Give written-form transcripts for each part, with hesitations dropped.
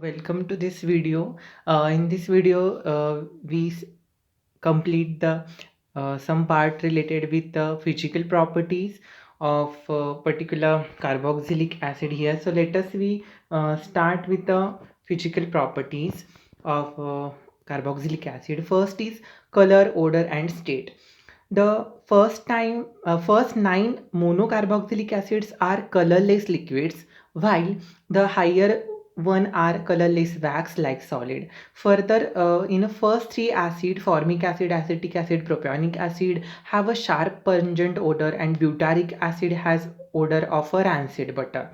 Welcome to this video. In this video, we complete the some part related with the physical properties of particular carboxylic acid here. So let us we start with the physical properties of carboxylic acid. First is color, odor, and state. The first nine monocarboxylic acids are colorless liquids, while the higher one are colorless wax like solid. Further, in the first three acid, formic acid, acetic acid, propionic acid have a sharp pungent odor, and butyric acid has odor of a rancid butter.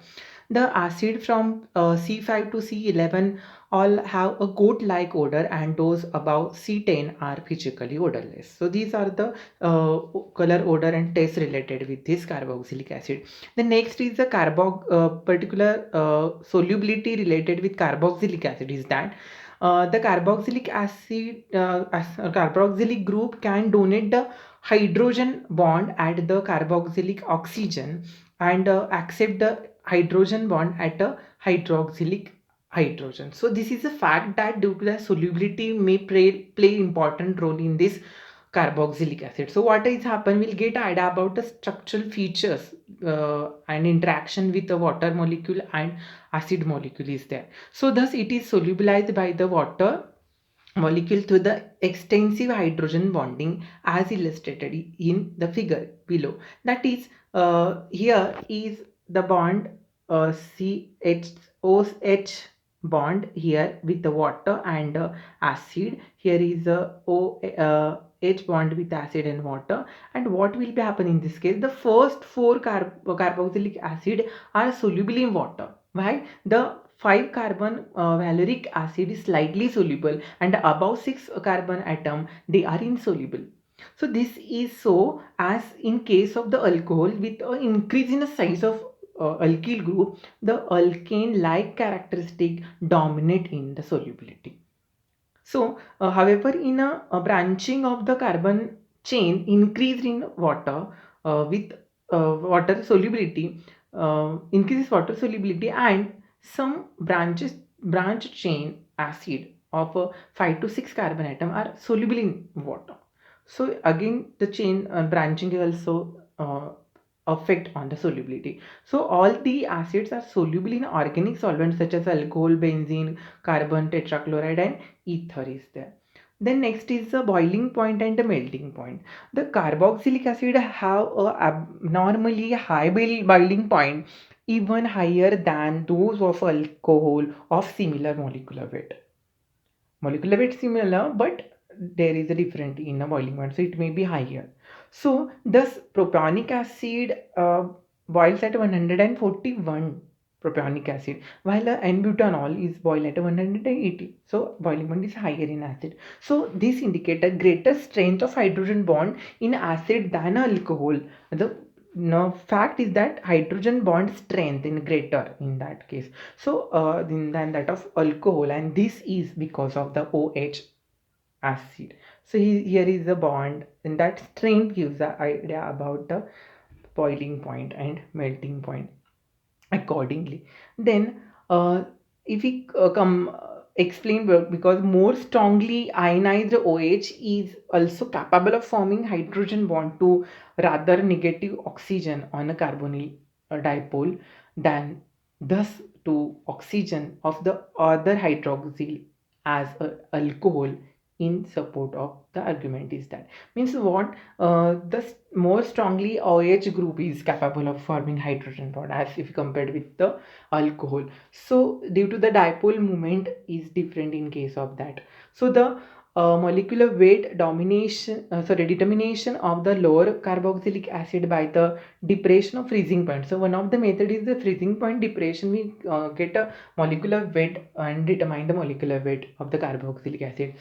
The acid from C5 to C11 all have a goat-like odor, and those above C10 are physically odorless. So these are the color, odor, and taste related with this carboxylic acid. The next is the particular solubility related with carboxylic acid is that the carboxylic group can donate the hydrogen bond at the carboxylic oxygen and accept the hydrogen bond at a hydroxylic hydrogen. So this is a fact that due to the solubility may play important role in this carboxylic acid. So what is happen, we'll get idea about the structural features and interaction with the water molecule and acid molecule is there. So thus it is solubilized by the water molecule through the extensive hydrogen bonding as illustrated in the figure below. That is, here is the bond CHOH bond here with the water and acid. Here is a H bond with acid and water. And what will be happen in this case? The first four carboxylic acid are soluble in water. Why? The 5 carbon valeric acid is slightly soluble, and above 6 carbon atom they are insoluble. So this is so as in case of the alcohol with an increase in the size of alkyl group, the alkane like characteristic dominate in the solubility. So however, in a branching of the carbon chain increase in water with water solubility, increases water solubility, and some branch chain acid of 5 to 6 carbon atom are soluble in water. So again the chain branching is also affect on the solubility. So all the acids are soluble in organic solvents such as alcohol, benzene, carbon tetrachloride, and ether is there. Then next is the boiling point and the melting point. The carboxylic acid have a abnormally high boiling point, even higher than those of alcohol of similar molecular weight. Molecular weight similar, but there is a difference in a boiling point, so it may be higher. So thus propionic acid boils at 141 propionic acid, while N-butanol is boiled at 180. So boiling point is higher in acid. So this indicates a greater strength of hydrogen bond in acid than alcohol. The fact is that hydrogen bond strength in greater in that case. So than that of alcohol, and this is because of the OH acid. So here is the bond, and that strength gives the idea about the boiling point and melting point accordingly. Then if we explain because more strongly ionized OH is also capable of forming hydrogen bond to rather negative oxygen on a carbonyl dipole than thus to oxygen of the other hydroxyl as a alcohol. In support of the argument is that means what, the more strongly OH group is capable of forming hydrogen bond as if compared with the alcohol. So due to the dipole moment is different in case of that. So the molecular weight determination of the lower carboxylic acid by the depression of freezing point. So one of the method is the freezing point depression. We get a molecular weight and determine the molecular weight of the carboxylic acid.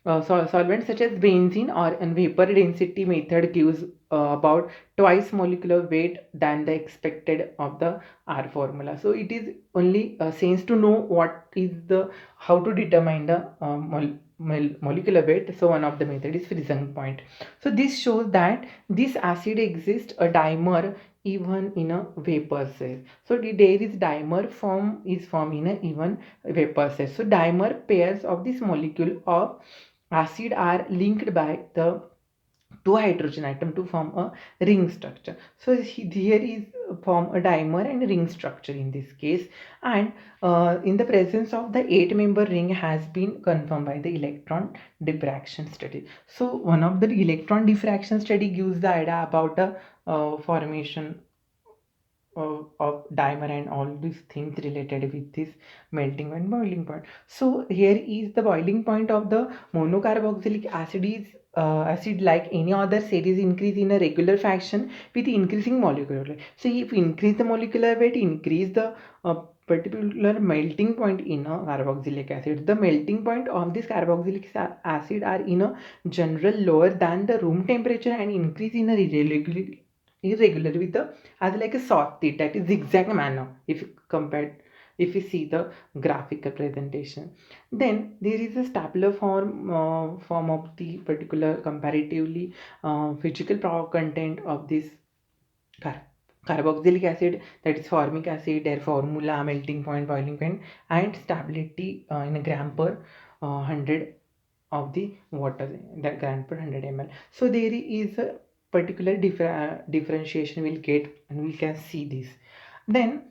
Solvents such as benzene or vapor density method gives about twice molecular weight than the expected of the R formula. So it is only sense to know what is the how to determine the molecular weight. So one of the method is freezing point. So this shows that this acid exists a dimer even in a vapor phase. So there is dimer form is formed in a even vapor phase. So dimer pairs of this molecule of acid are linked by the two hydrogen atom to form a ring structure. So here is form a dimer and ring structure in this case, and in the presence of the 8-member ring has been confirmed by the electron diffraction study. So one of the electron diffraction study gives the idea about the formation of dimer and all these things related with this melting and boiling point. So here is the boiling point of the monocarboxylic acid is acid like any other series increase in a regular fashion with increasing molecular weight. So if increase the molecular weight, increase the particular melting point in a carboxylic acid. The melting point of this carboxylic acid are in a general lower than the room temperature and increase in a irregular with the as like a sorted that is zigzag manner if you compare, if you see the graphical presentation. Then there is a stapler form of the particular comparatively physical power content of this car carboxylic acid, that is formic acid, their formula, melting point, boiling point, and stability in a gram per 100 of the water, that gram per 100 ml. So there is a particular differentiation we'll get and we can see this. Then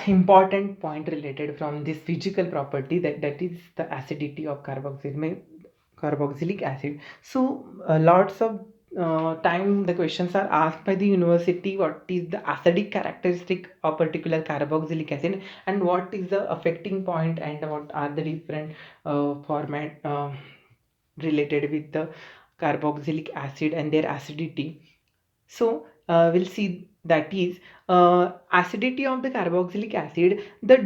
important point related from this physical property, that is the acidity of carboxylic acid. So lots of time the questions are asked by the university, what is the acidic characteristic of particular carboxylic acid and what is the affecting point and what are the different format related with the carboxylic acid and their acidity. So we'll see that is acidity of the carboxylic acid. The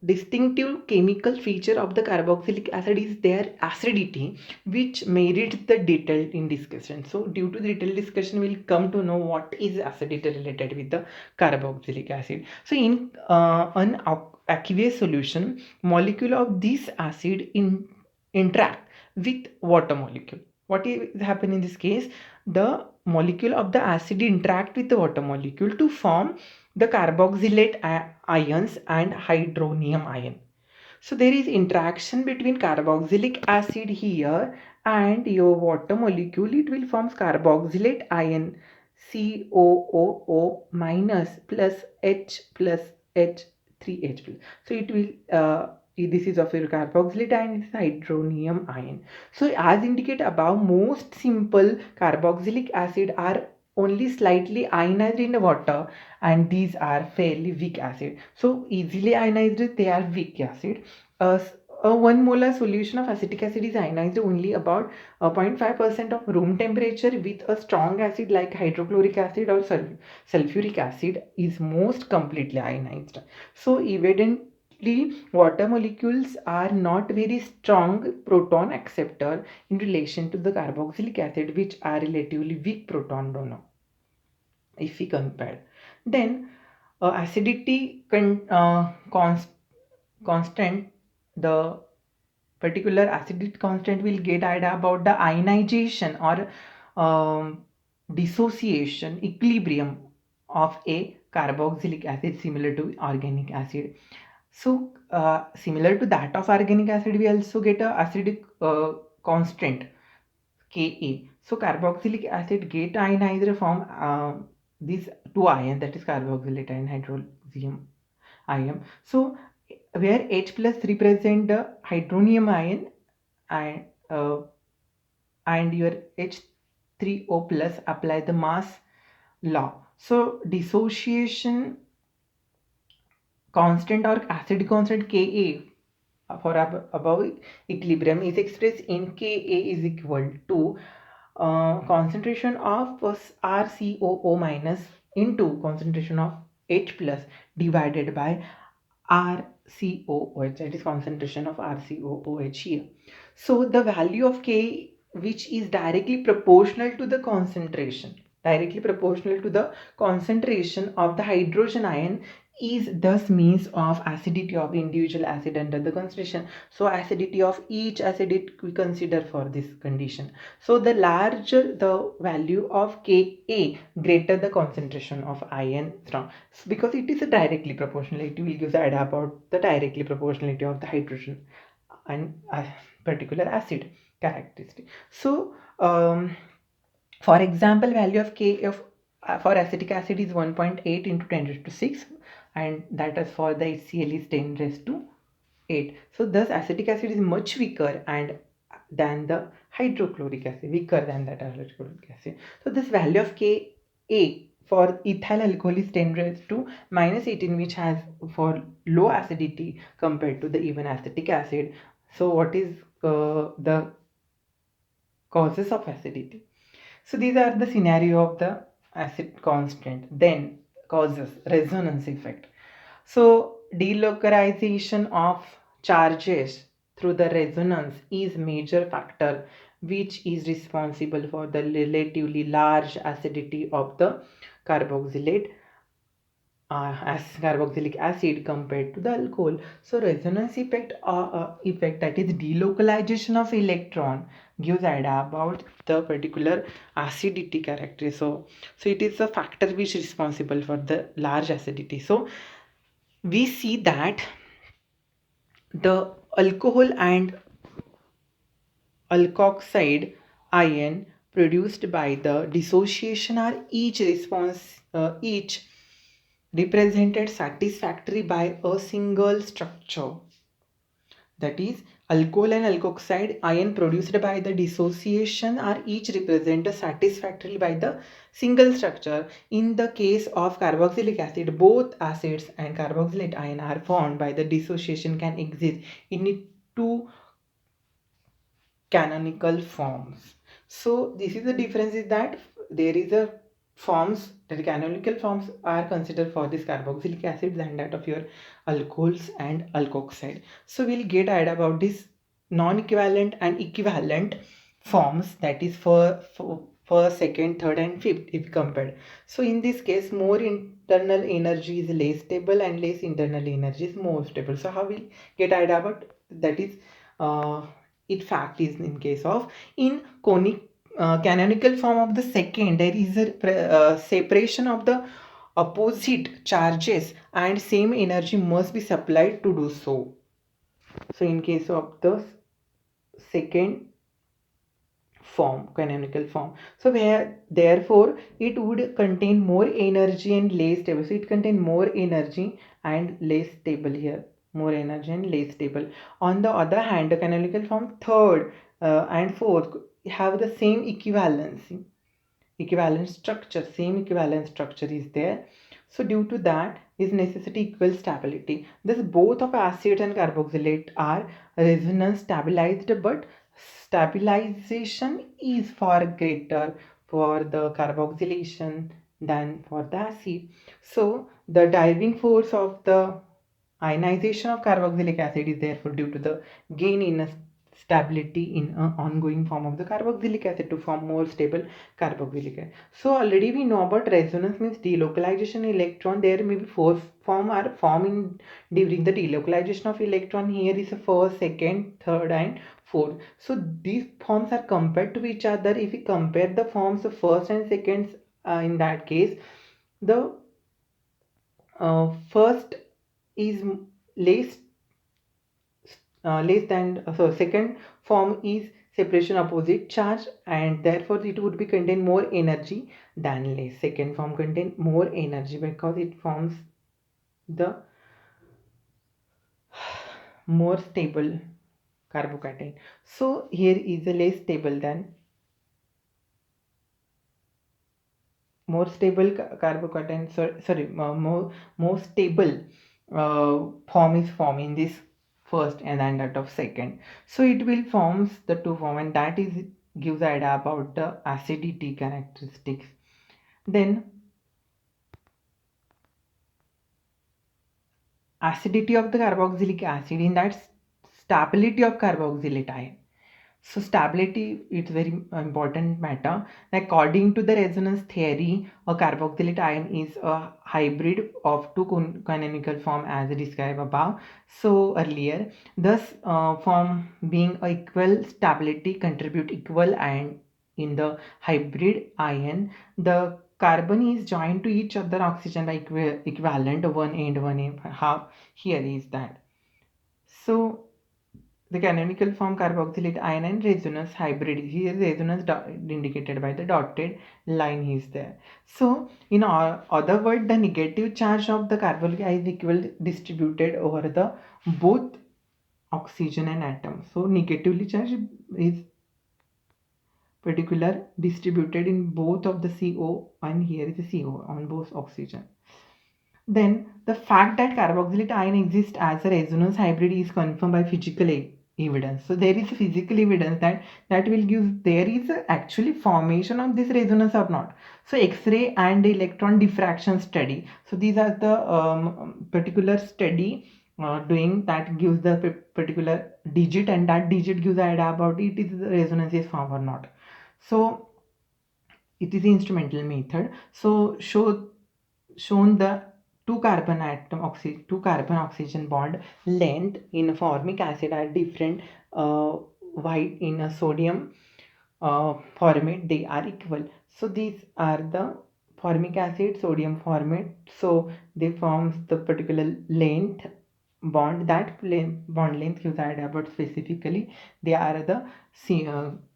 distinctive chemical feature of the carboxylic acid is their acidity, which merits the detail in discussion. So due to the detailed discussion, we'll come to know what is acidity related with the carboxylic acid. So in an aqueous solution, molecule of this acid interact with water molecule. What is happen in this case? The molecule of the acid interact with the water molecule to form the carboxylate ions and hydronium ion. So there is interaction between carboxylic acid here and your water molecule. It will form carboxylate ion COOO minus plus H plus H 3H plus. So it will this is of your carboxylate ion, is hydronium ion. So as indicated above, most simple carboxylic acid are only slightly ionized in the water and these are fairly weak acid. So easily ionized, they are weak acid. A 1 molar solution of acetic acid is ionized only about 0.5% of room temperature, with a strong acid like hydrochloric acid or sulfuric acid is most completely ionized. So evidently water molecules are not very strong proton acceptor in relation to the carboxylic acid, which are relatively weak proton donor if we compare. Then acidity constant, the particular acidity constant will get idea about the ionization or dissociation equilibrium of a carboxylic acid similar to organic acid. So similar to that of organic acid, we also get a acidic constant Ka. So carboxylic acid get ionized from these two ions, that is carboxylate and hydrogen ion. So where H plus represent the hydronium ion and your H3O plus apply the mass law. So dissociation constant or acid constant Ka for above equilibrium is expressed in Ka is equal to concentration of RCOO minus into concentration of H plus divided by RCOOH, that is concentration of RCOOH here. So the value of K, which is directly proportional to the concentration of the hydrogen ion, is thus means of acidity of individual acid under the concentration. So acidity of each acid we consider for this condition. So the larger the value of Ka, greater the concentration of ion strong, because it is a directly proportional. It will give the idea about the directly proportionality of the hydrogen and a particular acid characteristic. So for example, value of K of for acetic acid is 1.8 into 10 raised to 6, and that is for the HCl is 10 raised to 8. So thus acetic acid is much weaker and than the hydrochloric acid, weaker than that hydrochloric acid. So this value of Ka for ethyl alcohol is 10 raised to minus 18, which has for low acidity compared to the even acetic acid. So what is the causes of acidity? So these are the scenario of the acid constant. Then causes resonance effect. So delocalization of charges through the resonance is major factor which is responsible for the relatively large acidity of the carboxylate as carboxylic acid compared to the alcohol. So resonance effect, that is delocalization of electron, gives idea about the particular acidity character. So it is a factor which is responsible for the large acidity. So we see that the alcohol and alkoxide ion produced by the dissociation are each represented satisfactorily by a single structure. That is, alcohol and alkoxide ion produced by the dissociation are each represented satisfactorily by the single structure. In the case of carboxylic acid, both acids and carboxylate ion are formed by the dissociation can exist in two canonical forms. So this is the difference, is that there is a forms, the canonical forms are considered for this carboxylic acid than that of your alcohols and alkoxide. So we'll get idea about this non-equivalent and equivalent forms, that is for second, third and fifth if compared. So in this case, more internal energy is less stable and less internal energy is more stable. So how we get idea about that is it fact is in case of in conic canonical form of the second, there is a separation of the opposite charges and same energy must be supplied to do so. So in case of the second form, canonical form, so where therefore it would contain more energy and less stable. So it contain more energy and less stable here, more energy and less stable. On the other hand, the canonical form third and fourth have the same equivalency, equivalent structure, same equivalent structure is there. So due to that is necessity equal stability. This both of acid and carboxylate are resonance stabilized, but stabilization is far greater for the carboxylation than for the acid. So the driving force of the ionization of carboxylic acid is therefore due to the gain in a stability in an ongoing form of the carboxylic acid to form more stable carboxylic acid. So already we know about resonance means delocalization electron. There may be four form are forming during the delocalization of electron. Here is the first, second, third and fourth. So these forms are compared to each other. If we compare the forms of first and second, in that case the first is less less than so second form is separation opposite charge and therefore it would be contain more energy than less. Second form contain more energy because it forms the more stable carbocation. So here is a less stable than more stable carbocation. More stable form is formed in this first and then that of second. So it will forms the two form and that is gives idea about the acidity characteristics. Then acidity of the carboxylic acid, in that stability of carboxylate ion. So stability is very important matter. According to the resonance theory, a carboxylate ion is a hybrid of two canonical form as described above. So earlier, thus form being a equal stability contribute equal, and in the hybrid ion, the carbon is joined to each other oxygen by equivalent one end one end half. Here is that. So the canonical form carboxylate ion and resonance hybrid. Here resonance indicated by the dotted line is there. So in other word, the negative charge of the carbonyl is equal distributed over the both oxygen and atom. So negatively charged is particular distributed in both of the CO, and here is the CO on both oxygen. Then the fact that carboxylate ion exists as a resonance hybrid is confirmed by physical evidence. So there is physical evidence that will give there is actually formation of this resonance or not. So X-ray and electron diffraction study. So these are the particular study doing that gives the particular digit, and that digit gives the idea about it is the resonance is formed or not. So it is the instrumental method. So shown the two carbon oxygen bond length in formic acid are different, white in a sodium format they are equal. So these are the formic acid sodium format, so they forms the particular length bond. Bond length gives idea, but specifically they are the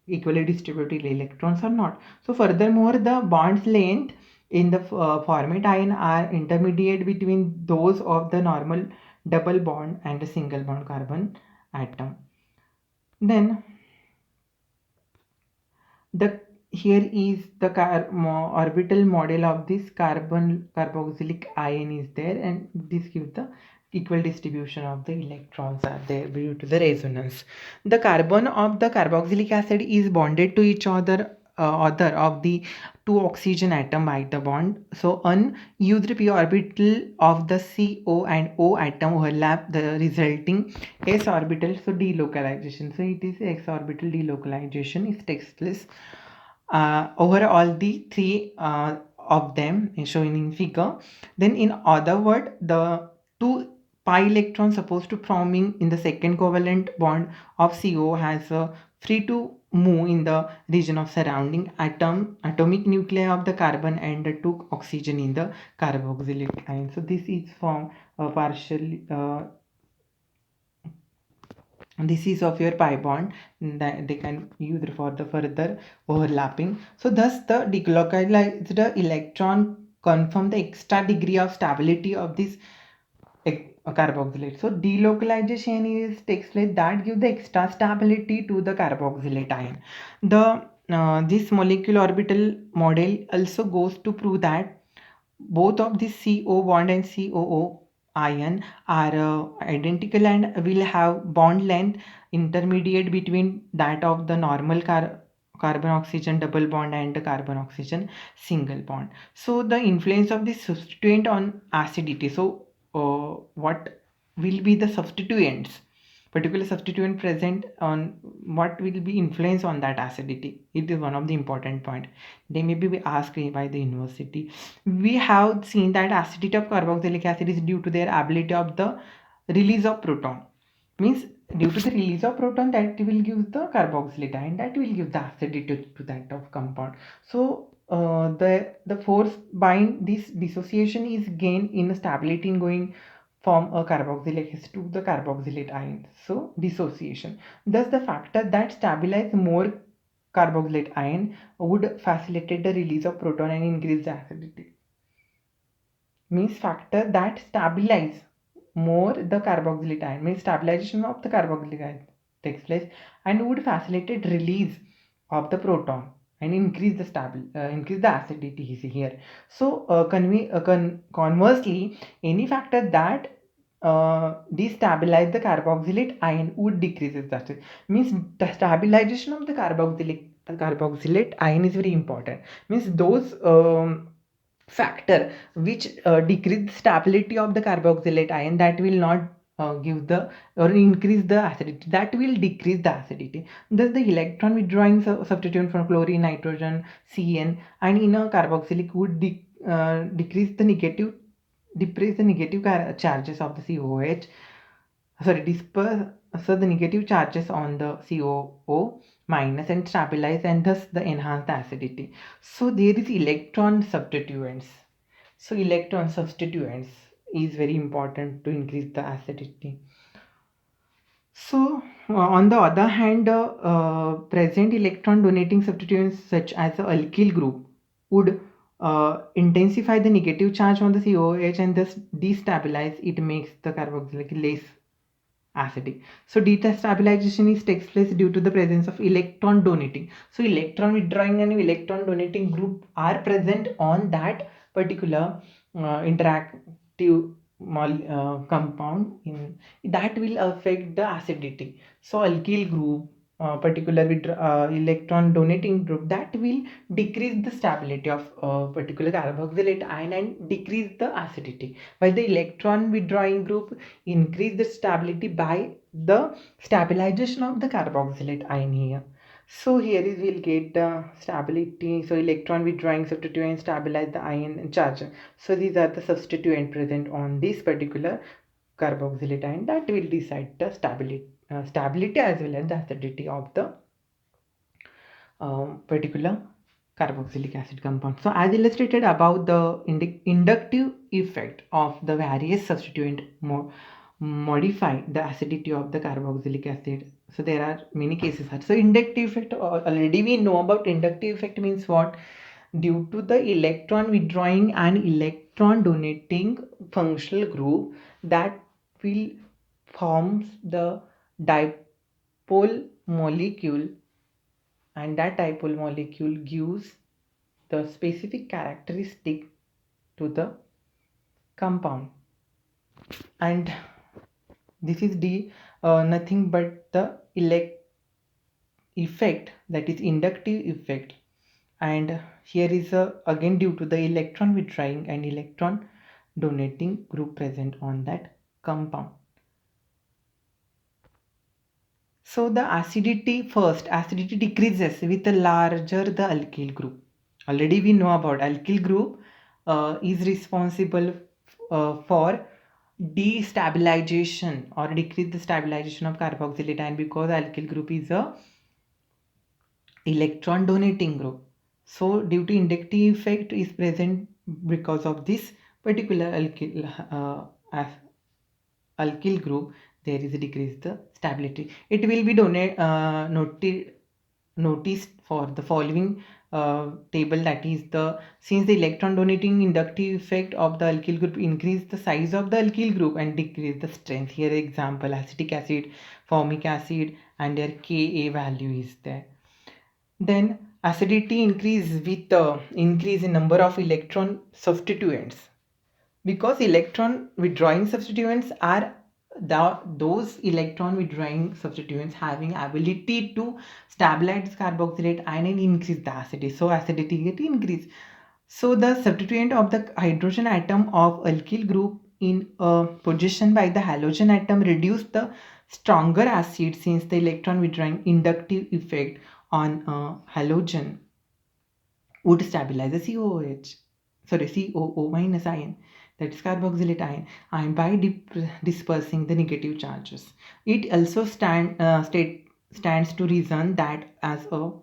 equally distributed electrons or not. So furthermore, the bonds length in the format ion are intermediate between those of the normal double bond and a single bond carbon atom. Then the here is the orbital model of this carboxylic ion is there, and this gives the equal distribution of the electrons are there due to the resonance. The carbon of the carboxylic acid is bonded to each other of the two oxygen atom by the bond. So unused p orbital of the CO and O atom overlap, the resulting s orbital. So delocalization. So it is x orbital delocalization is takes place over all the three of them shown in figure. Then in other word, the two pi electrons supposed to forming in the second covalent bond of CO has free to move in the region of surrounding atomic nuclei of the carbon and the two oxygen in the carboxylic ion. So this is from partially this is of your pi bond that they can use for the further overlapping. So thus the delocalized electron confirm the extra degree of stability of this carboxylate. So delocalization is takes place that give the extra stability to the carboxylate ion. The this molecular orbital model also goes to prove that both of the CO bond and COO ion are identical and will have bond length intermediate between that of the normal carbon oxygen double bond and the carbon oxygen single bond. So the influence of the substituent on acidity. So what will be the substituents, particular substituent present on what will be influence on that acidity? It is one of the important point. They may be asked by the university. We have seen that acidity of carboxylic acid is due to their ability of the release of proton. Means due to the release of proton, that will give the carboxylate ion, that will give the acidity to that of compound. So the force bind this dissociation is gained in stability in going from a carboxylate acid to the carboxylate ion. So dissociation. Thus the factor that stabilize more carboxylate ion would facilitate the release of proton and increase the acidity. Means factor that stabilize more the carboxylate ion, means stabilization of the carboxylic ion takes place and would facilitate release of the proton and increase the acidity here. So conversely, any factor that destabilize the carboxylate ion would decrease its acidity. Means the stabilization of the carboxylate ion is very important. Means those factor which decrease the stability of the carboxylate ion, that will not give the or increase the acidity, that will decrease the acidity. Thus the electron withdrawing substituent from chlorine, nitrogen, CN and in a carboxylic would decrease the negative charges of the COH, sorry, disperse the negative charges on the COO minus and stabilize and thus the enhance the acidity. So there is electron substituents. So electron substituents is very important to increase the acidity. So on the other hand, present electron donating substituents such as the alkyl group would intensify the negative charge on the COH and thus destabilize it, makes the carboxylic less acidic. So destabilization is takes place due to the presence of electron donating. So electron withdrawing and electron donating group are present on that particular interactive compound in that will affect the acidity. So alkyl group, particular with electron donating group, that will decrease the stability of particular carboxylate ion and decrease the acidity, while the electron withdrawing group increase the stability by the stabilization of the carboxylate ion here. So here is we'll get the stability. So electron withdrawing substituent stabilize the ion charge. So these are the substituent present on this particular carboxylate ion that will decide the stability as well as the acidity of the particular carboxylic acid compound. So as illustrated about the inductive effect of the various substituent modify the acidity of the carboxylic acid. So there are many cases. So inductive effect, already we know about inductive effect means what? Due to the electron withdrawing and electron donating functional group that will forms the dipole molecule, and that dipole molecule gives the specific characteristic to the compound, and this is the nothing but the effect, that is inductive effect. And here is again due to the electron withdrawing and electron donating group present on that compound. So the acidity, first acidity decreases with the larger the alkyl group. Already we know about alkyl group is responsible for destabilization or decrease the stabilization of carboxylate ion, because alkyl group is a electron donating group. So due to inductive effect is present because of this particular alkyl group, there is a decrease the stability. It will be noticed for the following table, that is the since the electron donating inductive effect of the alkyl group increase the size of the alkyl group and decrease the strength. Here example acetic acid, formic acid, and their Ka value is there. Then acidity increase with the increase in number of electron substituents, because electron withdrawing substituents are those electron withdrawing substituents having ability to stabilize carboxylate ion and increase the acidity. So acidity get increase. So the substituent of the hydrogen atom of alkyl group in a position by the halogen atom reduce the stronger acid, since the electron withdrawing inductive effect on halogen would stabilize the COO minus ion, that is carboxylate ion, and by dispersing the negative charges. It also stands to reason that as the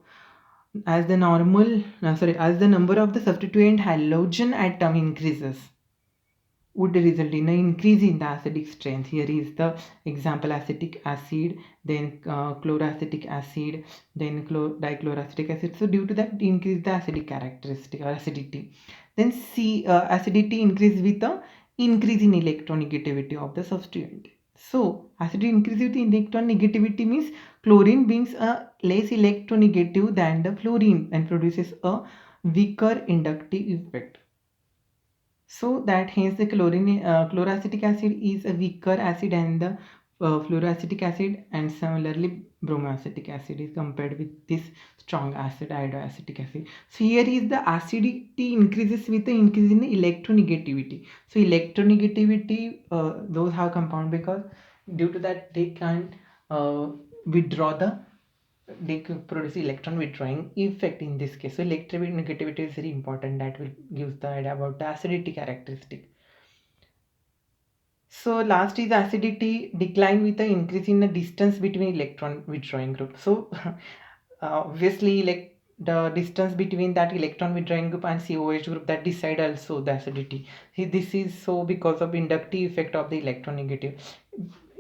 number of the substituent halogen atom increases, would result in an increase in the acidic strength. Here is the example: acetic acid, then chloroacetic acid, then dichloroacetic acid. So due to that, increase the acidic characteristic or acidity. Then acidity increase with the increase in electronegativity of the substituent. So acidity increase with electronegativity means chlorine being less electronegative than the fluorine and produces a weaker inductive effect. So that hence the chloroacetic acid is a weaker acid and the fluoroacetic acid, and similarly bromoacetic acid is compared with this strong acid, iodoacetic acid. So here is the acidity increases with the increase in the electronegativity. So electronegativity, those have compound because due to that they can withdraw the, they could produce electron withdrawing effect in this case. So electronegativity is very important. That will give the idea about the acidity characteristic. So last is acidity decline with the increase in the distance between electron withdrawing group. So obviously, like the distance between that electron withdrawing group and COH group, that decide also the acidity. See, this is so because of inductive effect of the electronegative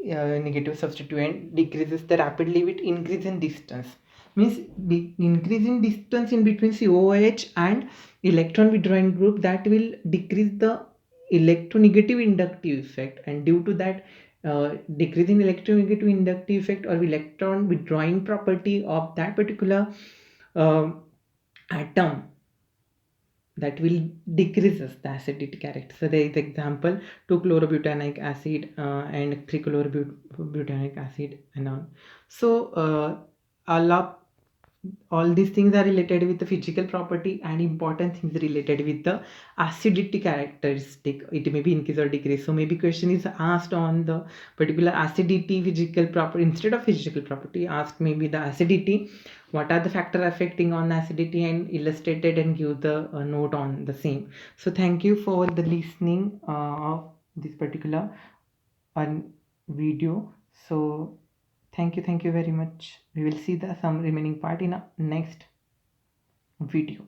negative substituent decreases the rapidly with increase in distance. Means the increase in distance in between COH and electron withdrawing group, that will decrease the electronegative inductive effect, and due to that decrease in electronegative inductive effect or electron withdrawing property of that particular uh, atom, that will decreases the acidity character. So there is example 2-chlorobutanic acid and 3-chlorobutanic acid and all. So all these things are related with the physical property, and important things related with the acidity characteristic. It may be increase or decrease. So maybe question is asked on the particular acidity physical property instead of physical property. Asked maybe the acidity, what are the factor affecting on acidity, and illustrated and give the note on the same. So thank you for the listening of this particular video. So thank you very much. We will see the some remaining part in a next video.